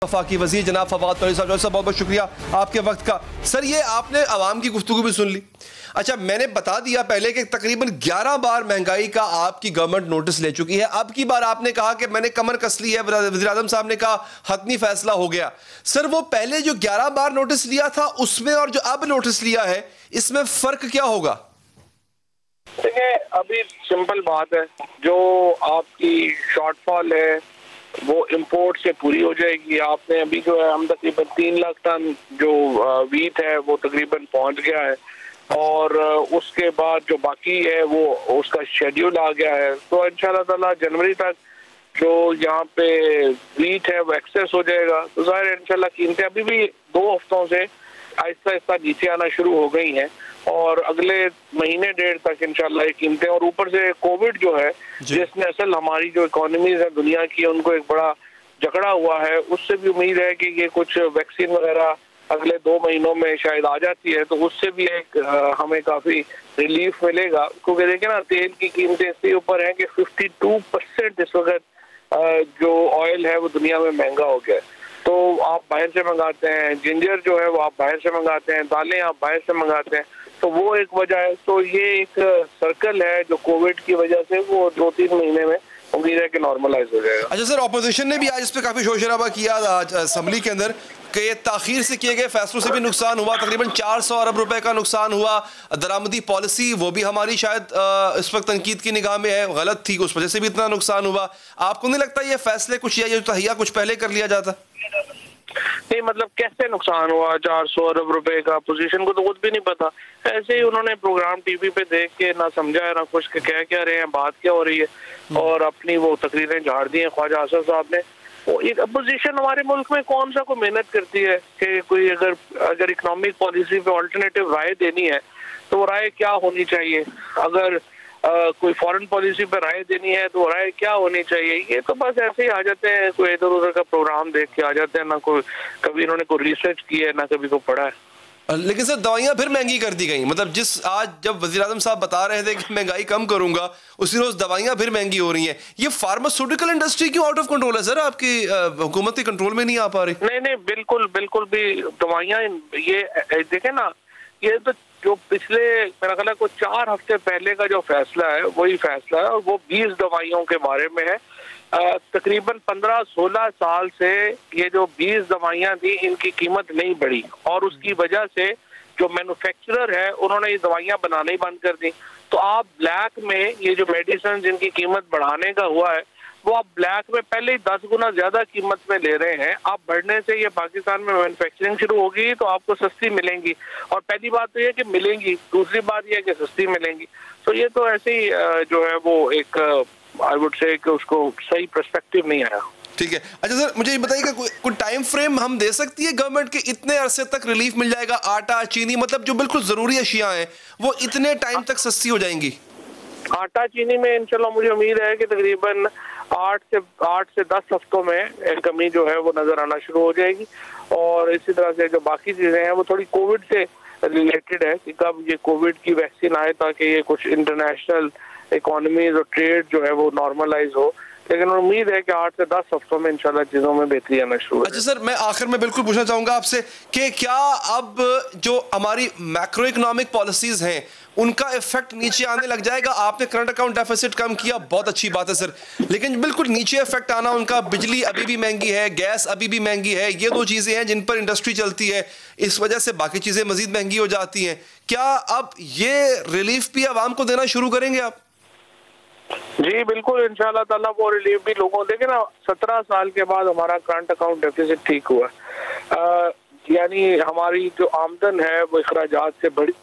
वफाकी वज़ीर जनाब फवाद तौहीद साहब, बहुत बहुत शुक्रिया आपके वक्त का। सर, ये आपने आवाम की गुफ्तगू भी सुन ली। अच्छा, मैंने बता दिया पहले कि तकरीबन 11 बार महंगाई का आपकी गवर्नमेंट नोटिस ले चुकी है। अब की बार आपने कहा कि मैंने कमर कस ली है, वज़ीर आज़म साहब ने कहा हतमी फैसला हो गया। सर, वो पहले जो 11 बार नोटिस लिया था उसमें और जो अब नोटिस लिया है इसमें फ़र्क क्या होगा? देखिए, अभी सिंपल बात है, जो आपकी शॉर्टफॉल है वो इंपोर्ट से पूरी हो जाएगी। आपने अभी जो है, हम तकरीबन 3 लाख टन जो वीट है वो तकरीबन पहुंच गया है, और उसके बाद जो बाकी है वो उसका शेड्यूल आ गया है। तो इंशाल्लाह ताला जनवरी तक जो यहाँ पे वीट है वो एक्सेस हो जाएगा। तो ज़ाहिर है इंशाल्लाह कीमतें अभी भी 2 हफ्तों से आहिस्ता आहिस्ता नीचे आना शुरू हो गई हैं, और अगले महीने डेढ़ तक इंशाल्लाह ये कीमतें, और ऊपर से कोविड जो है जिसने असल हमारी जो इकोनॉमीज है दुनिया की उनको एक बड़ा जकड़ा हुआ है, उससे भी उम्मीद है कि ये कुछ वैक्सीन वगैरह अगले 2 महीनों में शायद आ जाती है, तो उससे भी एक हमें काफी रिलीफ मिलेगा। क्योंकि देखिए ना, तेल की कीमतें इससे ऊपर हैं कि 52% इस वक्त जो ऑयल है वो दुनिया में महंगा हो गया है। तो आप बाहर से मंगाते हैं, जिंजर जो है वो आप बाहर से मंगाते हैं, दालें आप बाहर से मंगाते हैं, तो वो एक वजह है। तो ये एक सर्कल है जो कोविड की वजह से वो 2-3 महीने में उम्मीद है कि नॉर्मलाइज हो जाएगा। अच्छा सर, ऑपोजिशन ने भी आज इस पर काफ़ी शोर शराबा किया असम्बली के अंदर कि ताखीर से किए गए फैसलों से भी नुकसान हुआ, तकरीबन 400 अरब रुपए का नुकसान हुआ। दरामदी पॉलिसी वो भी हमारी शायद इस वक्त तनकीद की निगाह में है, गलत थी, उस वजह से भी इतना नुकसान हुआ। आपको नहीं लगता ये फैसले कुछ या तहिया कुछ पहले कर लिया जाता? नहीं, मतलब कैसे नुकसान हुआ 400 अरब रुपए का? अपोजिशन को तो खुद भी नहीं पता। ऐसे ही उन्होंने प्रोग्राम टीवी पे देख के ना समझा है ना कुछ के कह क्या रहे हैं, बात क्या हो रही है, और अपनी वो तकरीरें झाड़ दी हैं ख्वाजा आसिफ साहब ने। वो एक अपोजिशन हमारे मुल्क में कौन सा को मेहनत करती है कि कोई अगर इकोनॉमिक पॉलिसी पे ऑल्टरनेटिव राय देनी है तो वो राय क्या होनी चाहिए, अगर कोई फॉरेन पॉलिसी पर राय देनी है तो राय क्या होनी चाहिए। ये तो बस ऐसे ही आ जाते हैं, कोई इधर उधर का प्रोग्राम देख के आ जाते हैं, ना कोई कभी इन्होंने कोई रिसर्च की है ना कभी को पढ़ा है। लेकिन सर, दवाइयां फिर महंगी कर दी गई। मतलब आज जब वज़ीर आज़म साहब बता रहे थे कि महंगाई कम करूंगा, उसी रोज दवाइयां फिर महंगी हो रही हैं। ये फार्मास्यूटिकल इंडस्ट्री क्यों आउट ऑफ कंट्रोल है सर? आपकी हुकूमत के कंट्रोल में नहीं आ पा रही? नहीं, बिल्कुल भी दवाइयां, ये देखे ना, ये तो जो पिछले मेरा ख्याल है कुछ 4 हफ्ते पहले का जो फैसला है वही फैसला है, और वो 20 दवाइयों के बारे में है। तकरीबन 15-16 साल से ये जो 20 दवाइयां थी इनकी कीमत नहीं बढ़ी, और उसकी वजह से जो मैन्युफैक्चरर है उन्होंने ये दवाइयां बनाना ही बंद कर दी। तो आप ब्लैक में ये जो मेडिसिन जिनकी कीमत बढ़ाने का हुआ है वो आप ब्लैक में पहले ही 10 गुना ज्यादा कीमत में ले रहे हैं। आप बढ़ने से ये पाकिस्तान में मैन्युफैक्चरिंग शुरू होगी तो आपको सस्ती मिलेंगी, और पहली बात तो ये कि मिलेंगी, दूसरी बात ये है कि सस्ती मिलेंगी। तो ये तो ऐसे ही जो है वो एक आई वुड से कि उसको सही पर्सपेक्टिव नहीं आया। ठीक है। अच्छा सर, मुझे ये बताइएगा कोई टाइम फ्रेम हम दे सकती है गवर्नमेंट के इतने अरसे तक रिलीफ मिल जाएगा? आटा, चीनी, मतलब जो बिल्कुल जरूरी अशिया हैं वो इतने टाइम तक सस्ती हो जाएंगी? आटा चीनी में इंशाल्लाह मुझे उम्मीद है कि तकरीबन 8 से 10 हफ्तों में कमी जो है वो नजर आना शुरू हो जाएगी। और इसी तरह से जो बाकी चीजें हैं वो थोड़ी कोविड से रिलेटेड है कि कब ये कोविड की वैक्सीन आए ताकि ये कुछ इंटरनेशनल इकोनॉमीज और ट्रेड जो है वो नॉर्मलाइज हो। लेकिन उम्मीद है कि 8 से 10 हफ्तों में इंशाल्लाह चीजों में बेहतरी आना शुरू हो। अच्छा सर, मैं आखिर में बिल्कुल पूछना चाहूंगा आपसे कि क्या अब जो हमारी मैक्रो इकोनॉमिक पॉलिसीज हैं उनका इफेक्ट नीचे आने लग जाएगा? आपने करंट अकाउंट डेफिसिट कम किया, बहुत अच्छी बात है सर, लेकिन बिल्कुल नीचे इफेक्ट आना उनका, बिजली अभी भी महंगी है, गैस अभी भी महंगी है, ये 2 चीजें हैं जिन पर इंडस्ट्री चलती है, इस वजह से बाकी चीजें मजीद महंगी हो जाती हैं। क्या अब ये रिलीफ भी आवाम को देना शुरू करेंगे आप? जी बिल्कुल, इंशाल्लाह ताला वो रिलीफ भी लोगों, देखे ना 17 साल के बाद हमारा करंट अकाउंट डेफिसिट ठीक हुआ, यानी हमारी जो आमदन है वो अखराजात से बढ़ी,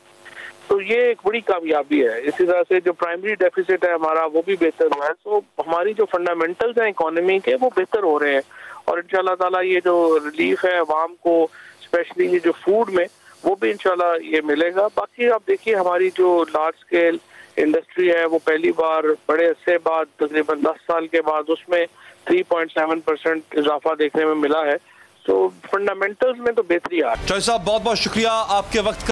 तो ये एक बड़ी कामयाबी है। इसी तरह से जो प्राइमरी डेफिसिट है हमारा वो भी बेहतर हुआ है। तो हमारी जो फंडामेंटल्स हैं इकोनॉमी के वो बेहतर हो रहे हैं, और इंशाल्लाह ताला ये जो रिलीफ है अवाम को, स्पेशली ये जो फूड में, वो भी इंशाल्लाह ये मिलेगा। बाकी आप देखिए हमारी जो लार्ज स्केल इंडस्ट्री है वो पहली बार बड़े अरसे बाद तकरीबन 10 साल के बाद उसमें 3.7% इजाफा देखने में मिला है। तो फंडामेंटल्स में तो बेहतरी आ रही है। चौधरी साहब, बहुत बहुत शुक्रिया आपके वक्त